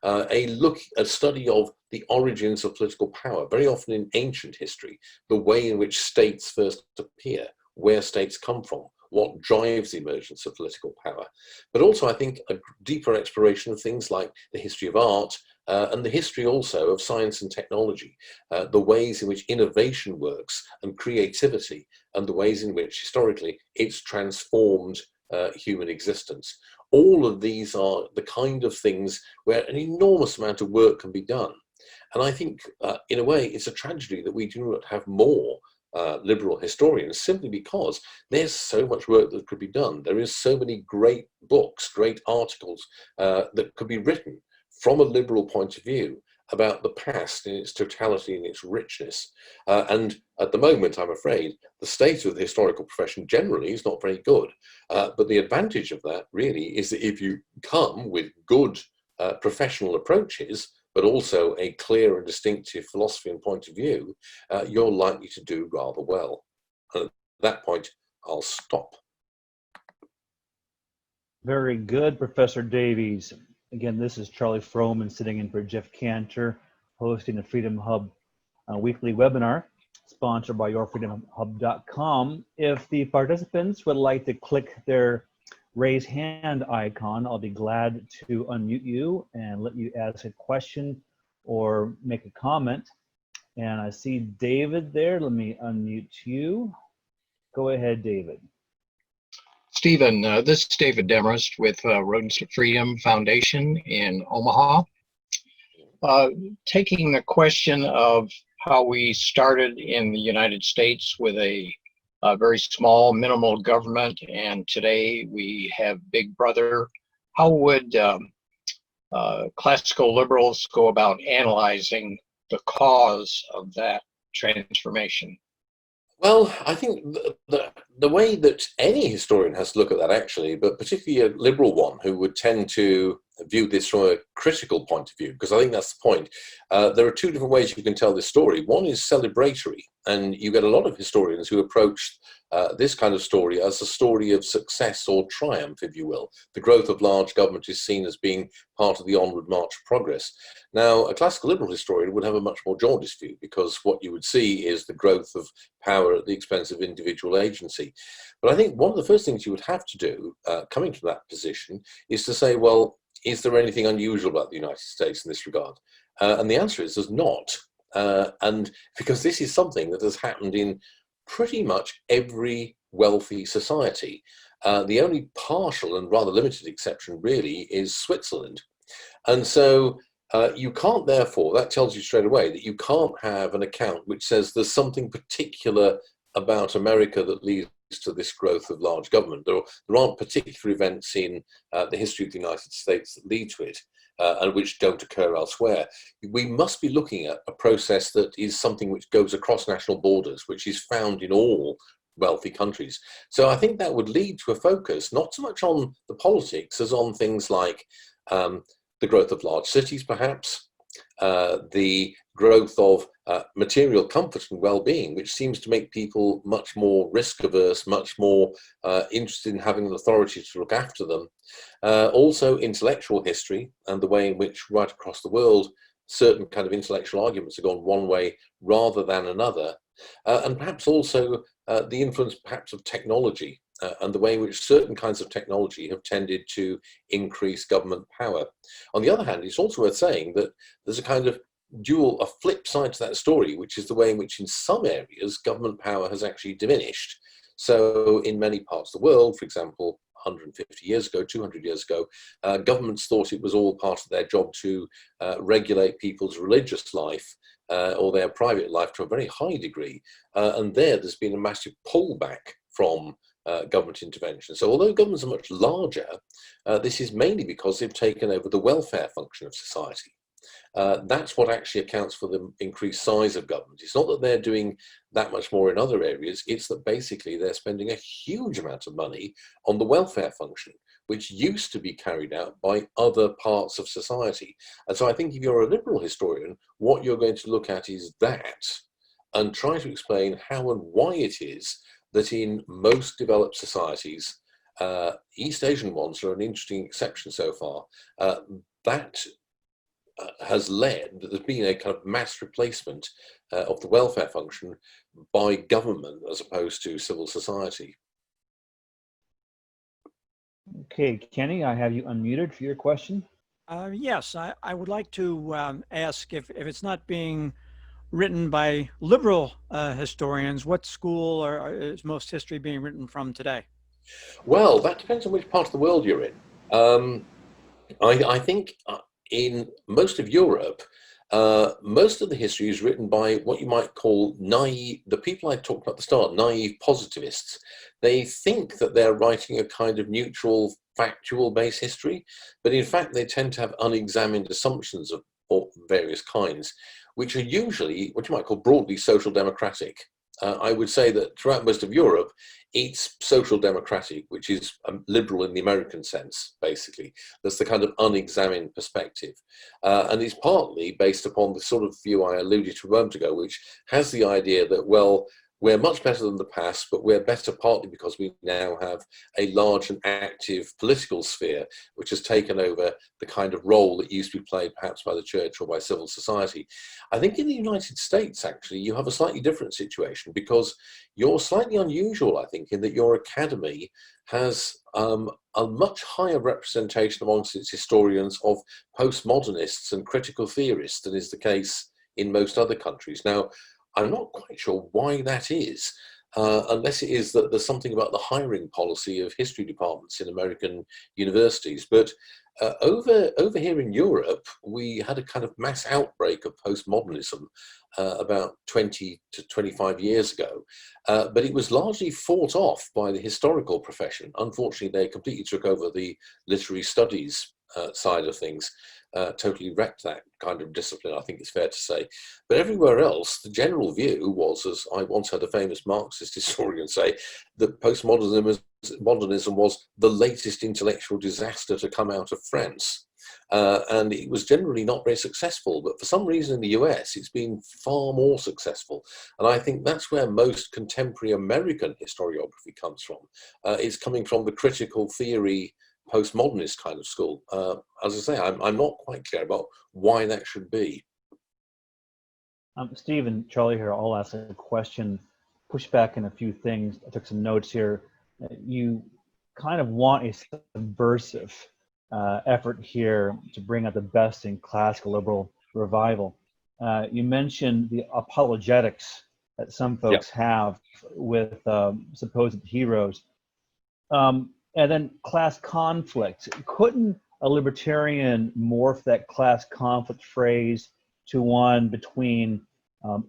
A study of the origins of political power, very often in ancient history, the way in which states first appear, where states come from, what drives the emergence of political power. But also, I think, a deeper exploration of things like the history of art, and the history also of science and technology, the ways in which innovation works and creativity, and the ways in which historically it's transformed human existence. All of these are the kind of things where an enormous amount of work can be done. And I think, in a way, it's a tragedy that we do not have more liberal historians, simply because there's so much work that could be done. There is so many great books, great articles that could be written from a liberal point of view about the past in its totality and its richness. And at the moment, I'm afraid, the state of the historical profession generally is not very good. But the advantage of that really is that if you come with good professional approaches, but also a clear and distinctive philosophy and point of view, you're likely to do rather well. And at that point, I'll stop. Very good, Professor Davies. Again, this is Charlie Froman sitting in for Jeff Cantor, hosting the Freedom Hub weekly webinar, sponsored by yourfreedomhub.com. If the participants would like to click their raise hand icon, I'll be glad to unmute you and let you ask a question or make a comment. And I see David there. Let me unmute you. Go ahead, David. Stephen, this is David Demarest with Rodents for Freedom Foundation in Omaha. Taking the question of how we started in the United States with a very small, minimal government, and today we have Big Brother, how would classical liberals go about analyzing the cause of that transformation? Well, I think the way that any historian has to look at that, actually, but particularly a liberal one who would tend to view this from a critical point of view, because I think that's the point. There are two different ways you can tell this story. One is celebratory, and you get a lot of historians who approach this kind of story as a story of success or triumph, if you will. The growth of large government is seen as being part of the onward march of progress. Now, a classical liberal historian would have a much more jaundiced view, because what you would see is the growth of power at the expense of individual agency. But I think one of the first things you would have to do, coming from that position, is to say, well, is there anything unusual about the United States in this regard? And the answer is there's not. And because this is something that has happened in pretty much every wealthy society. The only partial and rather limited exception really is Switzerland. And so you can't, therefore, that tells you straight away that you can't have an account which says there's something particular about America that leads to this growth of large government. There aren't particular events in the history of the United States that lead to it, and which don't occur elsewhere. We must be looking at a process that is something which goes across national borders, which is found in all wealthy countries. So I think that would lead to a focus, not so much on the politics as on things like the growth of large cities, perhaps, the growth of material comfort and well-being, which seems to make people much more risk-averse, much more interested in having an authority to look after them. Also intellectual history and the way in which right across the world certain kind of intellectual arguments have gone one way rather than another. And perhaps also the influence perhaps of technology and the way in which certain kinds of technology have tended to increase government power. On the other hand, it's also worth saying that there's a kind of a flip side to that story, which is the way in which in some areas government power has actually diminished. So in many parts of the world, for example, 150 years ago, 200 years ago, governments thought it was all part of their job to regulate people's religious life or their private life to a very high degree. And there's been a massive pullback from government intervention. So although governments are much larger, this is mainly because they've taken over the welfare function of society. That's what actually accounts for the increased size of government. It's not that they're doing that much more in other areas, it's that basically they're spending a huge amount of money on the welfare function, which used to be carried out by other parts of society. And so I think if you're a liberal historian, what you're going to look at is that and try to explain how and why it is that in most developed societies, East Asian ones are an interesting exception so far, that has led, that there's been a kind of mass replacement of the welfare function by government as opposed to civil society. Okay, Kenny, I have you unmuted for your question. Yes, I would like to ask if it's not being written by liberal historians, what school is most history being written from today? Well, that depends on which part of the world you're in. I think in most of Europe, most of the history is written by what you might call naive, the people I talked about at the start, naive positivists. They think that they're writing a kind of neutral, factual-based history, but in fact they tend to have unexamined assumptions of various kinds, which are usually what you might call broadly social democratic. I would say that throughout most of Europe, it's social democratic, which is liberal in the American sense, basically. That's the kind of unexamined perspective. And it's partly based upon the sort of view I alluded to a moment ago, which has the idea that, well, we're much better than the past, but we're better partly because we now have a large and active political sphere, which has taken over the kind of role that used to be played perhaps by the church or by civil society. I think in the United States, actually, you have a slightly different situation because you're slightly unusual, I think, in that your academy has a much higher representation amongst its historians of postmodernists and critical theorists than is the case in most other countries. Now, I'm not quite sure why that is, unless it is that there's something about the hiring policy of history departments in American universities. But over here in Europe, we had a kind of mass outbreak of postmodernism about 20 to 25 years ago. But it was largely fought off by the historical profession. Unfortunately, they completely took over the literary studies side of things. Totally wrecked that kind of discipline, I think it's fair to say. But everywhere else, the general view was, as I once had a famous Marxist historian say, that postmodernism was the latest intellectual disaster to come out of France. And it was generally not very successful, but for some reason in the US, it's been far more successful. And I think that's where most contemporary American historiography comes from. It's coming from the critical theory postmodernist kind of school. As I say, I'm not quite clear about why that should be. Steve and Charlie here, I'll ask a question, push back in a few things. I took some notes here. You kind of want a subversive effort here to bring out the best in classical liberal revival. You mentioned the apologetics that some folks have with supposed heroes. And then class conflict. Couldn't a libertarian morph that class conflict phrase to one between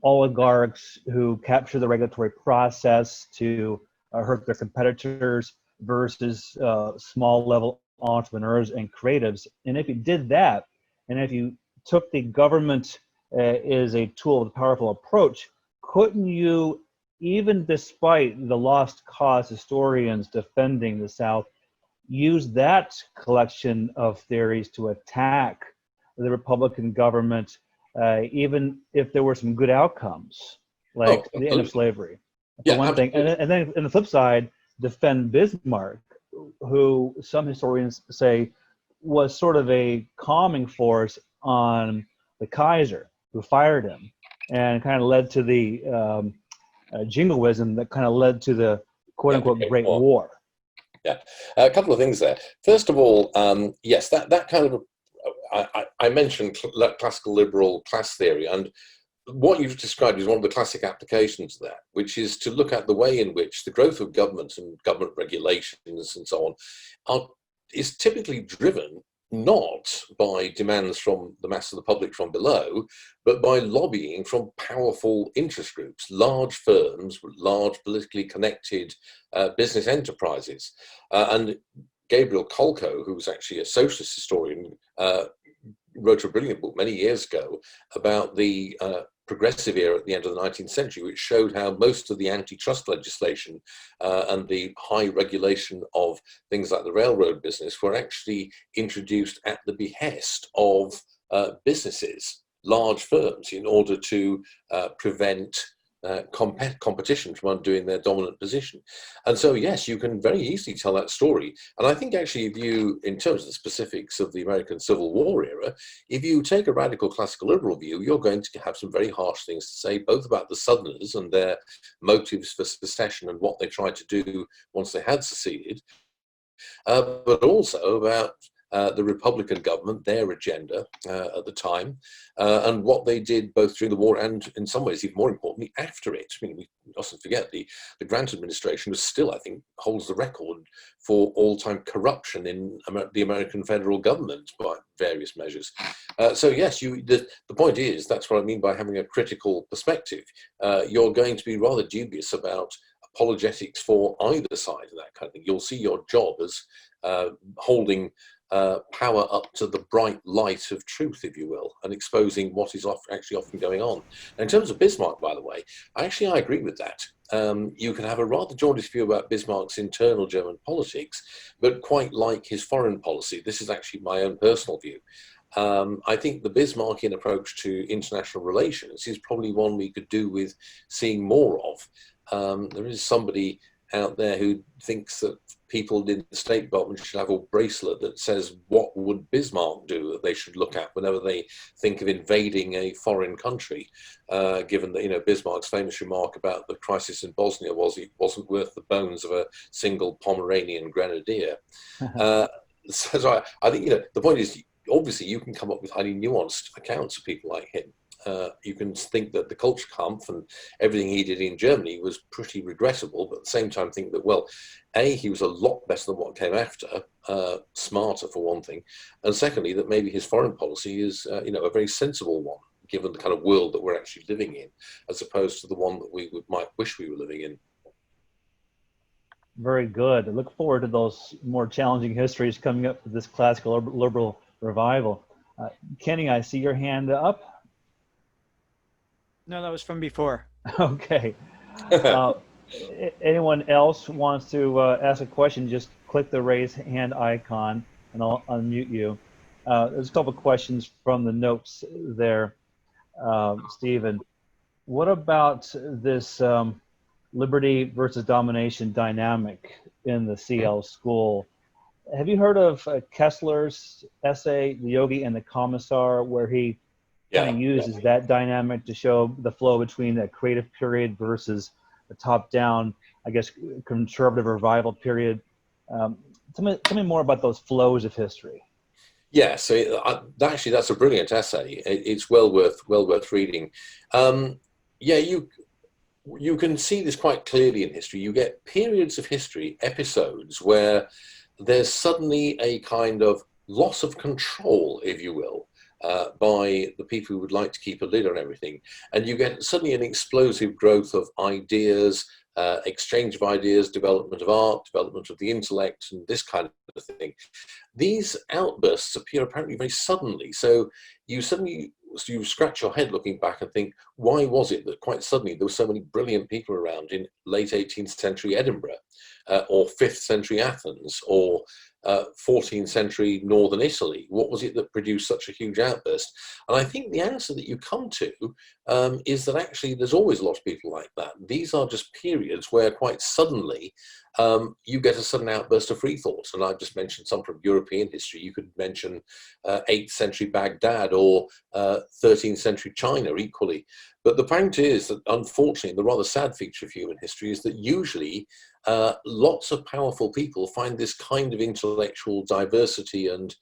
oligarchs who capture the regulatory process to hurt their competitors versus small level entrepreneurs and creatives? And if you did that, and if you took the government as a tool of a powerful approach, couldn't you, even despite the lost cause historians defending the South, use that collection of theories to attack the Republican government, even if there were some good outcomes, like the end of slavery, for one thing. And then on the flip side, defend Bismarck, who some historians say was sort of a calming force on the Kaiser, who fired him, and kind of led to the jingoism that kind of led to the quote-unquote Great War. Yeah, a couple of things there. First of all, yes, that kind of, I mentioned classical liberal class theory, and what you've described is one of the classic applications of that, which is to look at the way in which the growth of government and government regulations and so on is typically driven not by demands from the mass of the public from below, but by lobbying from powerful interest groups, large firms, large politically connected business enterprises. And Gabriel Kolko, who was actually a socialist historian, wrote a brilliant book many years ago about the progressive era at the end of the 19th century, which showed how most of the antitrust legislation and the high regulation of things like the railroad business were actually introduced at the behest of businesses, large firms, in order to prevent competition from undoing their dominant position. And so, yes, you can very easily tell that story. And I think actually, if you, in terms of the specifics of the American Civil War era, if you take a radical classical liberal view, you're going to have some very harsh things to say, both about the Southerners and their motives for secession and what they tried to do once they had seceded, but also about the Republican government, their agenda at the time, and what they did both during the war and, in some ways, even more importantly, after it. I mean, we mustn't forget the Grant administration was still, I think, holds the record for all-time corruption in the American federal government by various measures. So yes, the point is, that's what I mean by having a critical perspective. You're going to be rather dubious about apologetics for either side of that kind of thing. You'll see your job as holding power up to the bright light of truth, if you will, and exposing what is actually often going on. And in terms of Bismarck, by the way, I agree with that. You can have a rather jaundiced view about Bismarck's internal German politics, but quite like his foreign policy. This is actually my own personal view. I think the Bismarckian approach to international relations is probably one we could do with seeing more of. There is somebody out there who thinks that people in the State Department should have a bracelet that says what would Bismarck do, that they should look at whenever they think of invading a foreign country, given that, Bismarck's famous remark about the crisis in Bosnia was it wasn't worth the bones of a single Pomeranian grenadier. So I think, the point is, obviously you can come up with highly nuanced accounts of people like him. You can think that the culture Kampf and everything he did in Germany was pretty regrettable, but at the same time think that, well, A, he was a lot better than what came after, smarter for one thing, and secondly, that maybe his foreign policy is, a very sensible one, given the kind of world that we're actually living in, as opposed to the one that we might wish we were living in. Very good. I look forward to those more challenging histories coming up for this classical liberal revival. Kenny, I see your hand up. No, that was from before. Okay. Anyone else wants to ask a question, just click the raise hand icon and I'll unmute you. There's a couple of questions from the notes there, Stephen. What about this liberty versus domination dynamic in the CL school? Have you heard of Kessler's essay, The Yogi and the Commissar, where he kind of uses that dynamic to show the flow between a creative period versus a top-down, I guess, conservative revival period? Tell me more about those flows of history. Yeah, so actually that's a brilliant essay. It's well worth reading. You can see this quite clearly in history. You get periods of history, episodes, where there's suddenly a kind of loss of control, if you will, by the people who would like to keep a lid on everything. And you get suddenly an explosive growth of ideas, exchange of ideas, development of art, development of the intellect, and this kind of thing. These outbursts appear apparently very suddenly. So you scratch your head looking back and think, why was it that quite suddenly there were so many brilliant people around in late 18th century Edinburgh, or 5th century Athens, or 14th century northern Italy? What was it that produced such a huge outburst? And I think the answer that you come to is that actually there's always a lot of people like that. These are just periods where quite suddenly you get a sudden outburst of free thought. And I've just mentioned some from European history. You could mention 8th century Baghdad or 13th century China equally. But the point is that, unfortunately, the rather sad feature of human history is that usually lots of powerful people find this kind of intellectual diversity and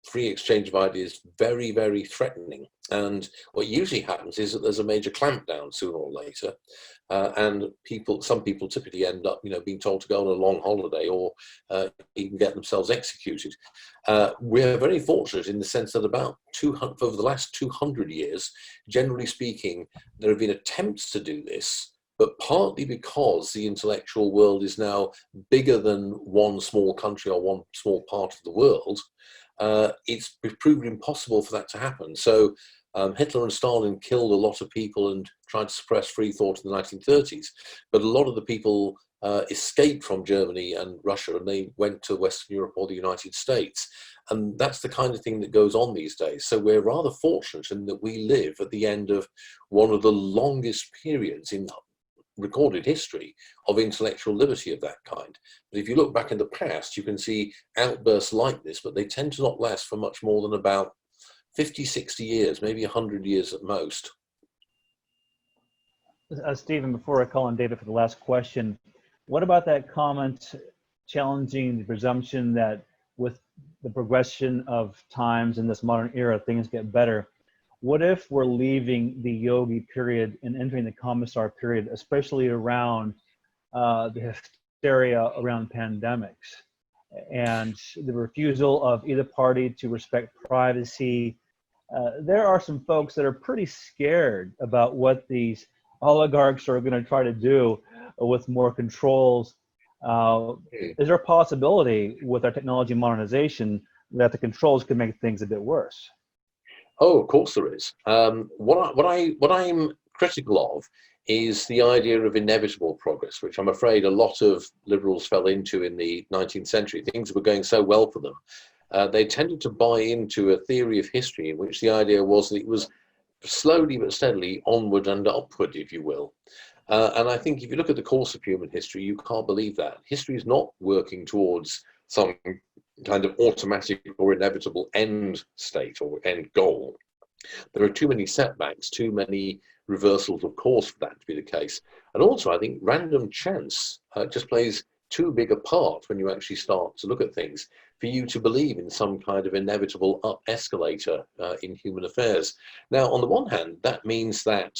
free exchange of ideas very, very threatening. And what usually happens is that there's a major clampdown sooner or later, and some people typically end up, being told to go on a long holiday or even get themselves executed. We're very fortunate in the sense that about 200, over the last 200 years, generally speaking, there have been attempts to do this, but partly because the intellectual world is now bigger than one small country or one small part of the world, it's proven impossible for that to happen. So Hitler and Stalin killed a lot of people and tried to suppress free thought in the 1930s, but a lot of the people escaped from Germany and Russia, and they went to Western Europe or the United States. And that's the kind of thing that goes on these days. So we're rather fortunate in that we live at the end of one of the longest periods in recorded history of intellectual liberty of that kind. But if you look back in the past, you can see outbursts like this, but they tend to not last for much more than about 50, 60 years, maybe 100 years at most. Stephen, before I call on David for the last question, what about that comment challenging the presumption that with the progression of times in this modern era, things get better? What if we're leaving the yogi period and entering the commissar period, especially around the hysteria around pandemics and the refusal of either party to respect privacy? There are some folks that are pretty scared about what these oligarchs are going to try to do with more controls. Is there a possibility with our technology modernization that the controls could make things a bit worse? Oh, of course there is. What I'm critical of is the idea of inevitable progress, which I'm afraid a lot of liberals fell into in the 19th century. Things were going so well for them. They tended to buy into a theory of history in which the idea was that it was slowly but steadily onward and upward, if you will. And I think if you look at the course of human history, you can't believe that. History is not working towards some kind of automatic or inevitable end state or end goal. There are too many setbacks, too many reversals of course for that to be the case. And also, I think random chance just plays too big a part when you actually start to look at things for you to believe in some kind of inevitable up escalator in human affairs. Now, on the one hand, that means that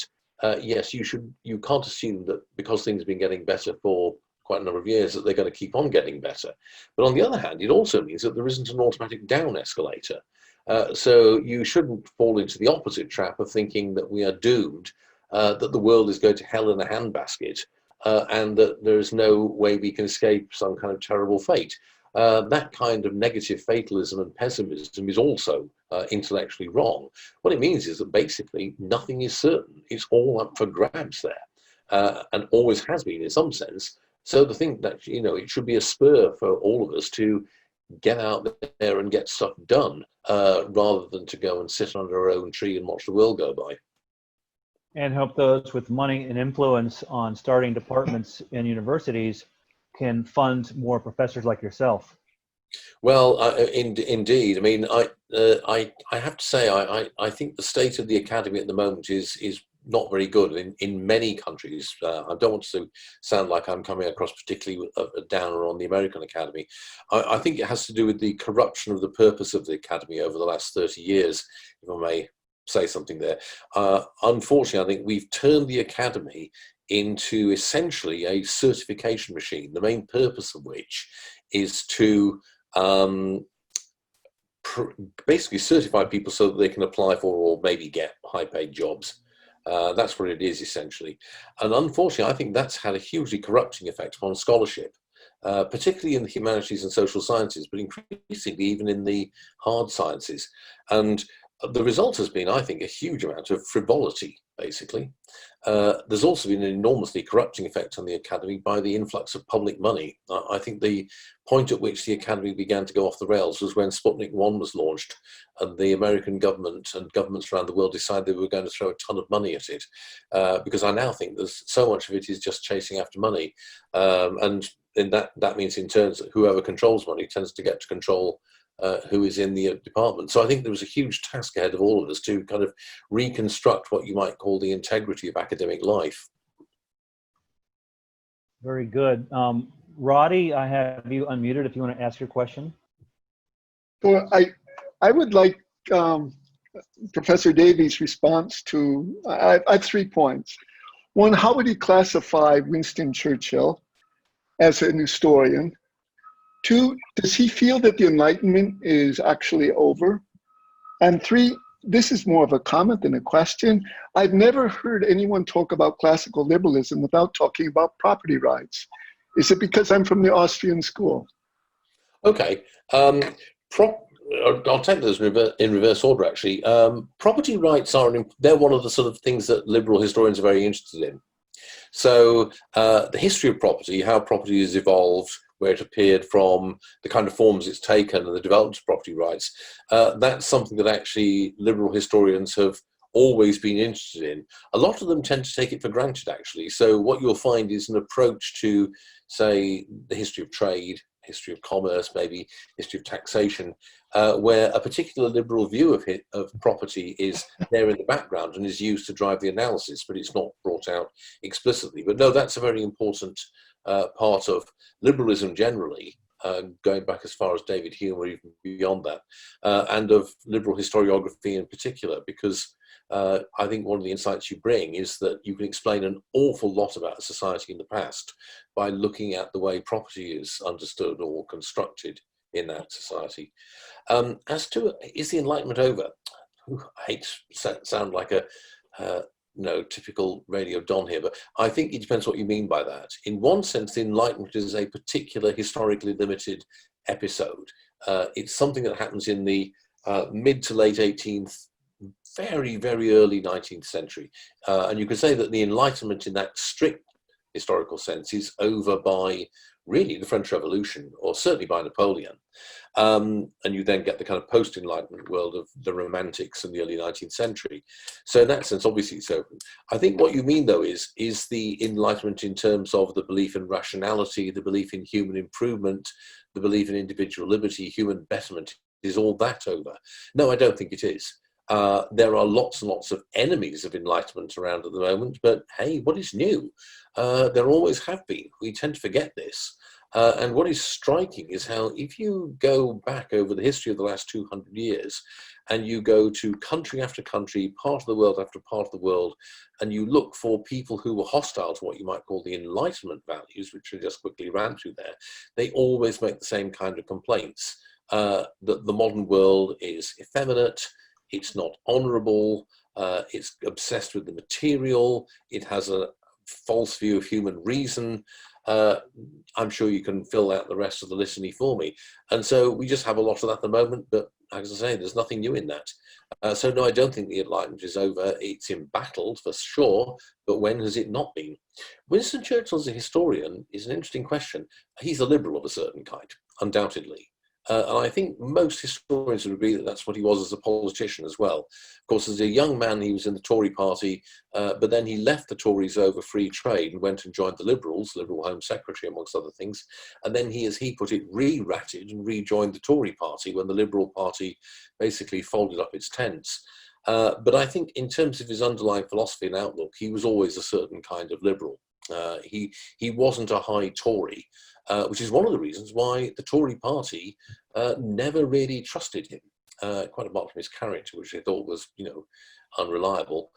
yes, you can't assume that because things have been getting better for quite a number of years that they're going to keep on getting better. But on the other hand, it also means that there isn't an automatic down escalator. So you shouldn't fall into the opposite trap of thinking that we are doomed, that the world is going to hell in a handbasket, and that there is no way we can escape some kind of terrible fate. That kind of negative fatalism and pessimism is also intellectually wrong. What it means is that basically nothing is certain. It's all up for grabs there, and always has been in some sense. So the thing that, it should be a spur for all of us to get out there and get stuff done, rather than to go and sit under our own tree and watch the world go by. And help those with money and influence on starting departments in universities can fund more professors like yourself. Well, indeed. I mean, I have to say, I think the state of the academy at the moment is not very good in many countries. I don't want to sound like I'm coming across particularly a downer on the American academy. I think it has to do with the corruption of the purpose of the academy over the last 30 years, if I may say something there. Unfortunately, I think we've turned the academy into essentially a certification machine, the main purpose of which is to basically certify people so that they can apply for or maybe get high-paid jobs. That's what it is essentially. And unfortunately, I think that's had a hugely corrupting effect on scholarship, particularly in the humanities and social sciences, but increasingly even in the hard sciences. And the result has been, I think, a huge amount of frivolity, basically. There's also been an enormously corrupting effect on the academy by the influx of public money. I think the point at which the academy began to go off the rails was when Sputnik 1 was launched, and the American government and governments around the world decided they were going to throw a ton of money at it. Because I now think there's so much of it is just chasing after money. And that means in turn that whoever controls money tends to get to control who is in the department. So I think there was a huge task ahead of all of us to kind of reconstruct what you might call the integrity of academic life. Very good. Roddy, I have you unmuted if you want to ask your question. Well, I would like Professor Davies' response to, I have 3 points. One, how would he classify Winston Churchill as an historian? 2, does he feel that the Enlightenment is actually over? And 3, this is more of a comment than a question. I've never heard anyone talk about classical liberalism without talking about property rights. Is it because I'm from the Austrian school? Okay. I'll take those in reverse order, actually. Property rights they're one of the sort of things that liberal historians are very interested in. So the history of property, how property has evolved, where it appeared from, the kind of forms it's taken, and the development of property rights, that's something that actually liberal historians have always been interested in. A lot of them tend to take it for granted, actually. So what you'll find is an approach to, say, the history of trade, history of commerce, maybe history of taxation, where a particular liberal view of property is there in the background and is used to drive the analysis, but it's not brought out explicitly. But no, that's a very important part of liberalism generally, going back as far as David Hume or even beyond that, and of liberal historiography in particular, because I think one of the insights you bring is that you can explain an awful lot about a society in the past by looking at the way property is understood or constructed in that society. As to, is the Enlightenment over? I hate to sound like a typical radio don here, but I think it depends what you mean by that. In one sense, the Enlightenment is a particular historically limited episode. It's something that happens in the mid to late 18th, very, very early 19th century. And you could say that the Enlightenment in that strict historical sense is over by really the French Revolution, or certainly by Napoleon. And you then get the kind of post-Enlightenment world of the Romantics in the early 19th century. So in that sense, obviously it's open. I think what you mean, though, is the Enlightenment in terms of the belief in rationality, the belief in human improvement, the belief in individual liberty, human betterment, is all that over? No, I don't think it is. There are lots and lots of enemies of enlightenment around at the moment, but hey, what is new? There always have been. We tend to forget this. And what is striking is how, if you go back over the history of the last 200 years, and you go to country after country, part of the world after part of the world, and you look for people who were hostile to what you might call the Enlightenment values, which I just quickly ran through there, they always make the same kind of complaints, that the modern world is effeminate, it's not honorable, it's obsessed with the material, it has a false view of human reason. I'm sure you can fill out the rest of the litany for me. And so we just have a lot of that at the moment, but as I say, there's nothing new in that. So no, I don't think the Enlightenment is over. It's embattled for sure, but when has it not been? Winston Churchill as a historian is an interesting question. He's a liberal of a certain kind, undoubtedly. And I think most historians would agree that that's what he was as a politician as well. Of course, as a young man, he was in the Tory party, but then he left the Tories over free trade and went and joined the Liberals, Liberal Home Secretary, amongst other things. And then he, as he put it, re-ratted and rejoined the Tory party when the Liberal Party basically folded up its tents. But I think in terms of his underlying philosophy and outlook, he was always a certain kind of liberal. He wasn't a high Tory, which is one of the reasons why the Tory party never really trusted him, quite apart from his character, which they thought was, unreliable.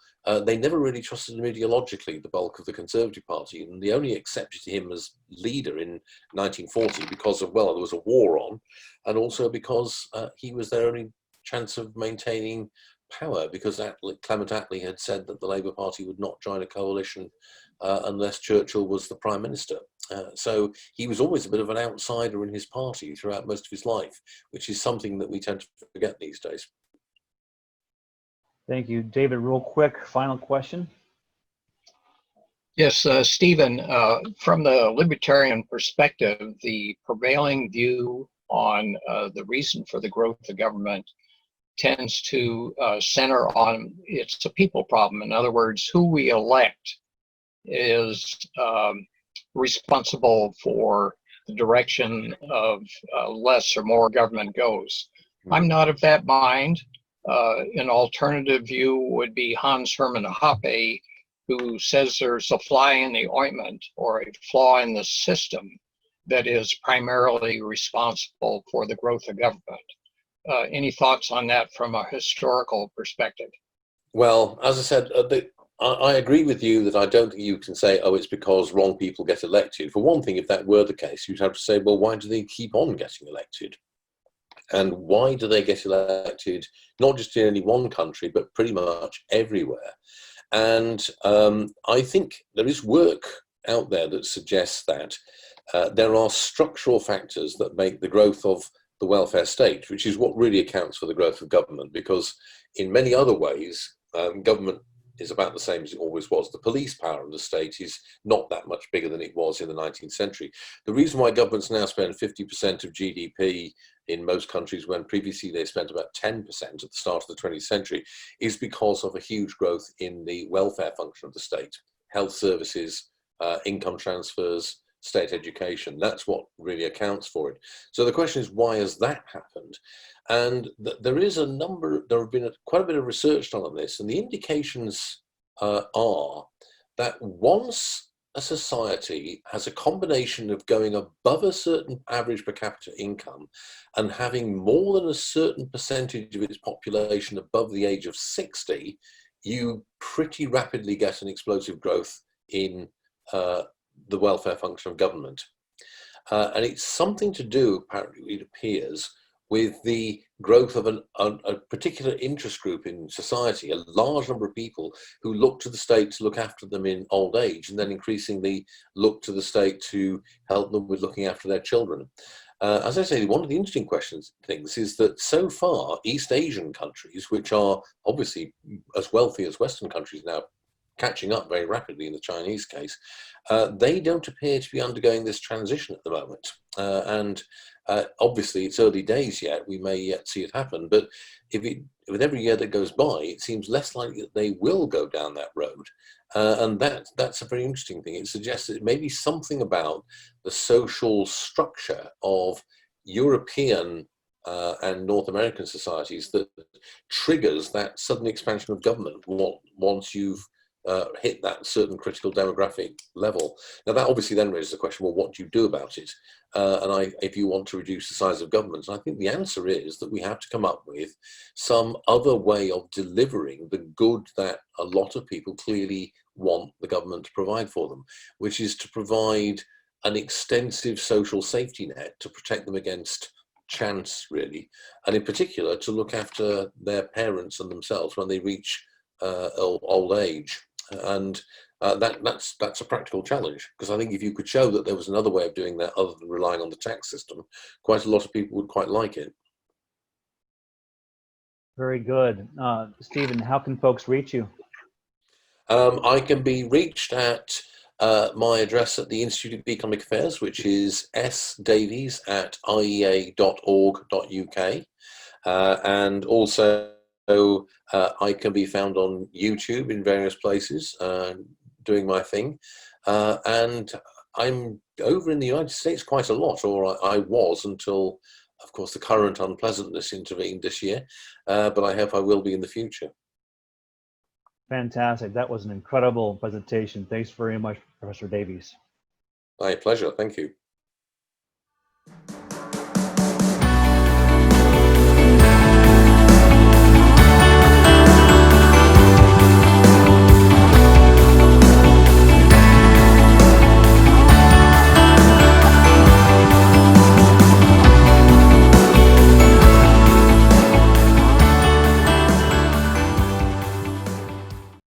They never really trusted him ideologically, the bulk of the Conservative Party, and they only accepted him as leader in 1940 because of, well, there was a war on, and also because he was their only chance of maintaining power, because Clement Attlee had said that the Labour Party would not join a coalition unless Churchill was the Prime Minister. So he was always a bit of an outsider in his party throughout most of his life, which is something that we tend to forget these days. Thank you. David, real quick, final question. Yes, Stephen, from the libertarian perspective, the prevailing view on the reason for the growth of government tends to center on it's a people problem. In other words, who we elect is responsible for the direction of less or more government goes. I'm not of that mind. An alternative view would be Hans Hermann Hoppe, who says there's a fly in the ointment or a flaw in the system that is primarily responsible for the growth of government. Any thoughts on that from a historical perspective? Well, as I said, I agree with you that I don't think you can say, oh, it's because wrong people get elected. For one thing, if that were the case, you'd have to say, well, why do they keep on getting elected? And why do they get elected, not just in any one country, but pretty much everywhere? And I think there is work out there that suggests that there are structural factors that make the growth of the welfare state, which is what really accounts for the growth of government, because in many other ways, government is about the same as it always was. The police power of the state is not that much bigger than it was in the 19th century. The reason why governments now spend 50% of GDP in most countries when previously they spent about 10% at the start of the 20th century is because of a huge growth in the welfare function of the state, health services, income transfers, state education. That's what really accounts for it. So the question is, why has that happened? And there have been quite a bit of research done on this, and the indications are that once a society has a combination of going above a certain average per capita income and having more than a certain percentage of its population above the age of 60, you pretty rapidly get an explosive growth in the welfare function of government. And it's something to do, apparently it appears, with the growth of a particular interest group in society, a large number of people who look to the state to look after them in old age, and then increasingly look to the state to help them with looking after their children. As I say, one of the interesting things is that so far, East Asian countries, which are obviously as wealthy as Western countries now, catching up very rapidly in the Chinese case, they don't appear to be undergoing this transition at the moment. And obviously it's early days yet, we may yet see it happen, but with every year that goes by, it seems less likely that they will go down that road. And that's a very interesting thing. It suggests that it may be something about the social structure of European and North American societies that triggers that sudden expansion of government once you've hit that certain critical demographic level. Now that obviously then raises the question, well, what do you do about it? If you want to reduce the size of governments, I think the answer is that we have to come up with some other way of delivering the good that a lot of people clearly want the government to provide for them, which is to provide an extensive social safety net to protect them against chance, really, and in particular to look after their parents and themselves when they reach old age. And that's a practical challenge, because I think if you could show that there was another way of doing that other than relying on the tax system, quite a lot of people would quite like it. Very good. Stephen, how can folks reach you? I can be reached at my address at the Institute of Economic Affairs, which is sdavies@iea.org.uk, and also I can be found on YouTube in various places doing my thing, and I'm over in the United States quite a lot, or I was until, of course, the current unpleasantness intervened this year, but I hope I will be in the future. Fantastic. That was an incredible presentation. Thanks very much, Professor Davies. My pleasure. Thank you.